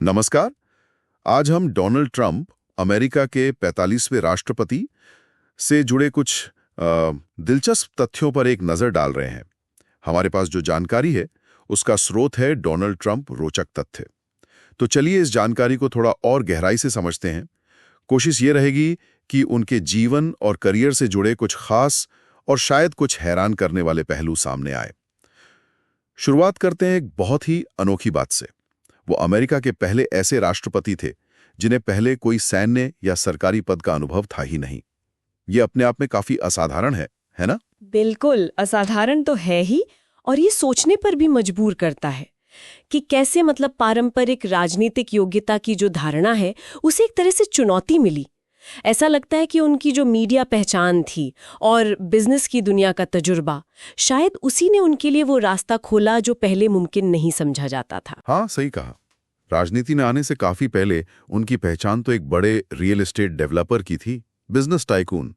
नमस्कार। आज हम डोनाल्ड ट्रंप, अमेरिका के 45वें राष्ट्रपति से जुड़े कुछ दिलचस्प तथ्यों पर एक नज़र डाल रहे हैं। हमारे पास जो जानकारी है उसका स्रोत है डोनाल्ड ट्रंप रोचक तथ्य। तो चलिए इस जानकारी को थोड़ा और गहराई से समझते हैं। कोशिश ये रहेगी कि उनके जीवन और करियर से जुड़े कुछ खास और शायद कुछ हैरान करने वाले पहलू सामने आए। शुरुआत करते हैं एक बहुत ही अनोखी बात से। वो अमेरिका के पहले ऐसे राष्ट्रपति थे जिन्हें पहले कोई सैन्य या सरकारी पद का अनुभव था ही नहीं। ये अपने आप में काफी असाधारण है ना? बिल्कुल असाधारण तो है ही, और ये सोचने पर भी मजबूर करता है कि कैसे पारंपरिक राजनीतिक योग्यता की जो धारणा है उसे एक तरह से चुनौती मिली। ऐसा लगता है कि उनकी जो मीडिया पहचान थी और बिजनेस की दुनिया का तजुर्बा, शायद उसी ने उनके लिए वो रास्ता खोला जो पहले मुमकिन नहीं समझा जाता था। हाँ, सही कहा। राजनीति में आने से काफी पहले उनकी पहचान तो एक बड़े रियल एस्टेट डेवलपर की थी, बिजनेस टाइकून।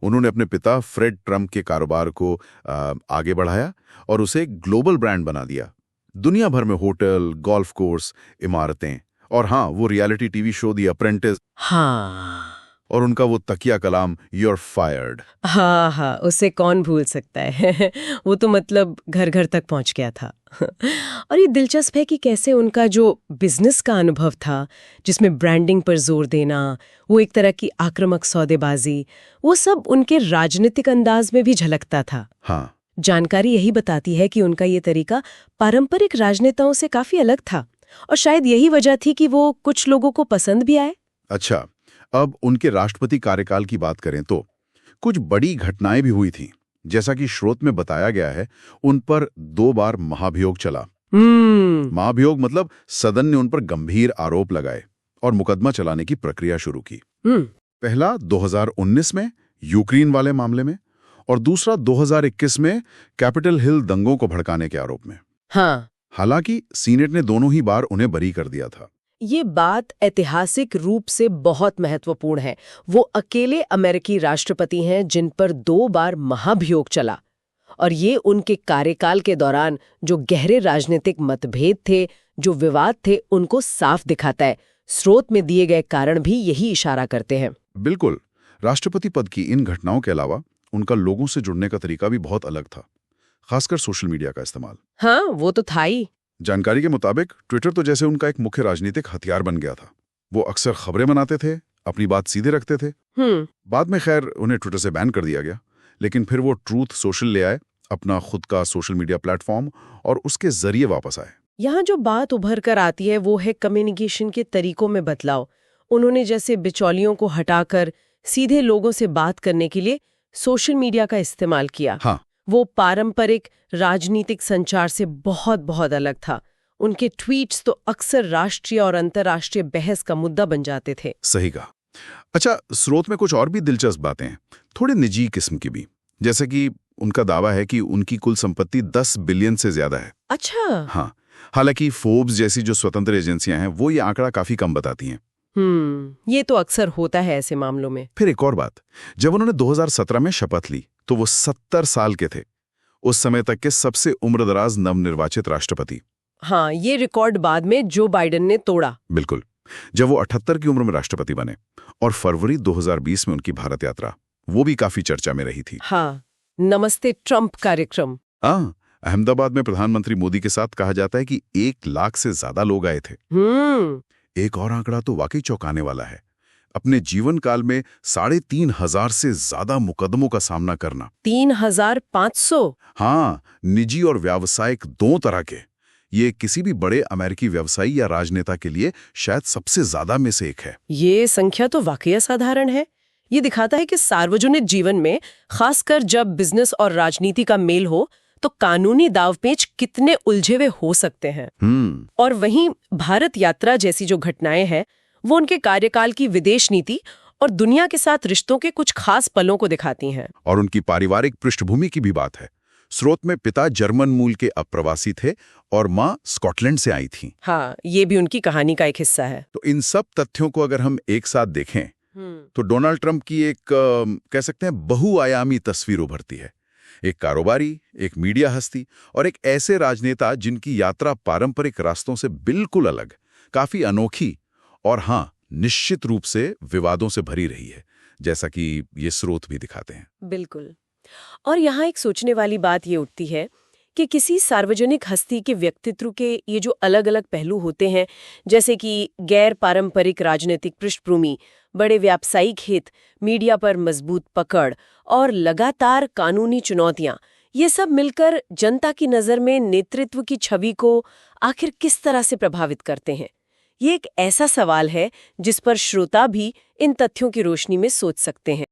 उन्होंने अपने पिता फ्रेड ट्रंप के कारोबार को आगे बढ़ाया और उसे एक ग्लोबल ब्रांड बना दिया। दुनिया भर में होटल, गोल्फ कोर्स, इमारतें और हाँ, वो रियलिटी टीवी शो दी अप्रेंटिस। हाँ, और उनका वो तकिया कलाम "यूर फायर्ड"। हाँ, उसे कौन भूल सकता है। वो तो घर घर तक पहुंच गया था। और ये दिलचस्प है कि कैसे उनका जो बिजनेस का अनुभव था, जिसमें ब्रांडिंग पर जोर देना, वो एक तरह की आक्रामक सौदेबाजी, वो सब उनके राजनीतिक अंदाज में भी झलकता था। हाँ, जानकारी यही बताती है कि उनका ये तरीका पारंपरिक राजनेताओं से काफी अलग था, और शायद यही वजह थी कि वो कुछ लोगों को पसंद भी आए। अच्छा। अब उनके राष्ट्रपति कार्यकाल की बात करें तो कुछ बड़ी घटनाएं भी हुई थीं। जैसा कि स्रोत में बताया गया है, उन पर 2 बार महाभियोग चला। महाभियोग मतलब सदन ने उन पर गंभीर आरोप लगाए और मुकदमा चलाने की प्रक्रिया शुरू की। पहला 2019 में यूक्रेन वाले मामले में, और दूसरा 2021 में कैपिटल हिल दंगों को भड़काने के आरोप में। हाँ, हालांकि सीनेट ने दोनों ही बार उन्हें बरी कर दिया था। ये बात ऐतिहासिक रूप से बहुत महत्वपूर्ण है। वो अकेले अमेरिकी राष्ट्रपति हैं जिन पर 2 बार महाभियोग चला, और ये उनके कार्यकाल के दौरान जो गहरे राजनीतिक मतभेद थे, जो विवाद थे, उनको साफ दिखाता है। स्रोत में दिए गए कारण भी यही इशारा करते हैं। बिल्कुल। राष्ट्रपति पद की इन घटनाओं के अलावा उनका लोगों से जुड़ने का तरीका भी बहुत अलग था, खासकर सोशल मीडिया का इस्तेमाल। हाँ, वो तो था ही। जानकारी के मुताबिक ट्विटर तो जैसे उनका एक मुख्य राजनीतिक हथियार बन गया था। वो अक्सर खबरें बनाते थे, अपनी बात सीधे रखते थे। बाद में खैर उन्हें ट्विटर से बैन कर दिया गया, लेकिन फिर वो ट्रूथ सोशल ले आए, अपना खुद का सोशल मीडिया प्लेटफॉर्म, और उसके जरिए वापस आए। यहाँ जो बात उभर कर आती है वो है कम्युनिकेशन के तरीकों में बदलाव। उन्होंने जैसे बिचौलियों को हटाकर सीधे लोगों से बात करने के लिए सोशल मीडिया का इस्तेमाल किया। हाँ, वो पारंपरिक राजनीतिक संचार से बहुत बहुत अलग था। उनके ट्वीट्स तो अक्सर राष्ट्रीय और अंतर्राष्ट्रीय बहस का मुद्दा बन जाते थे। सही कहा। अच्छा, स्रोत में कुछ और भी दिलचस्प बातें हैं, थोड़े निजी किस्म की भी। जैसे कि उनका दावा है कि उनकी कुल संपत्ति 10 बिलियन से ज्यादा है। अच्छा। हाँ, हालांकि फोर्ब्स जैसी जो स्वतंत्र एजेंसियां हैं वो ये आंकड़ा काफी कम बताती हैं। ये तो अक्सर होता है ऐसे मामलों में। फिर एक और बात, जब उन्होंने 2017 में शपथ ली तो वो 70 साल के थे, उस समय तक के सबसे उम्रदराज नवनिर्वाचित राष्ट्रपति। हाँ, ये रिकॉर्ड बाद में जो बाइडेन ने तोड़ा। बिल्कुल। जब वो 78 की उम्र में राष्ट्रपति बने, और फरवरी 2020 में उनकी भारत यात्रा, वो भी काफी चर्चा में रही थी। हाँ, नमस्ते ट्रंप कार्यक्रम। हाँ, अहमदाबाद में प्रधानमंत्री मोदी के साथ कहा जाता है कि 1 लाख से ज्यादा लोग आए थे। एक और आंकड़ा तो वाकई चौंकाने वाला है, अपने जीवन काल में 3,500 से ज्यादा मुकदमों का सामना करना। 3,500? हाँ, निजी और व्यावसायिक, 2 तरह के। ये किसी भी बड़े अमेरिकी व्यवसायी या राजनेता के लिए शायद सबसे ज्यादा में से एक है। ये संख्या तो वाकई असाधारण है। ये दिखाता है कि सार्वजनिक जीवन में, खासकर जब बिजनेस और राजनीति का मेल हो, तो कानूनी दावपेच कितने उलझे हुए हो सकते हैं। और वहीं भारत यात्रा जैसी जो घटनाएं हैं, वो उनके कार्यकाल की विदेश नीति और दुनिया के साथ रिश्तों के कुछ खास पलों को दिखाती हैं। और उनकी पारिवारिक पृष्ठभूमि की भी बात है। स्रोत में पिता जर्मन मूल के अप्रवासी थे और माँ स्कॉटलैंड से आई थी। हाँ, ये भी उनकी कहानी का एक हिस्सा है। तो इन सब तथ्यों को अगर हम एक साथ देखें तो डोनाल्ड ट्रंप की एक कह सकते हैं बहुआयामी तस्वीर उभरती है। एक कारोबारी, एक मीडिया हस्ती और एक ऐसे राजनेता जिनकी यात्रा पारंपरिक रास्तों से बिल्कुल अलग, काफी अनोखी और हाँ, निश्चित रूप से विवादों से भरी रही है, जैसा कि ये स्रोत भी दिखाते हैं। बिल्कुल। और यहाँ एक सोचने वाली बात ये उठती है कि किसी सार्वजनिक हस्ती के व्यक्तित्व के ये जो अलग-अलग पहलू होते हैं, जैसे कि गैर पारंपरिक राजनीतिक पृष्ठभूमि, बड़े व्यावसायिक हित, मीडिया पर मजबूत पकड़ और लगातार कानूनी चुनौतियां, ये सब मिलकर जनता की नज़र में नेतृत्व की छवि को आखिर किस तरह से प्रभावित करते हैं। ये एक ऐसा सवाल है जिस पर श्रोता भी इन तथ्यों की रोशनी में सोच सकते हैं।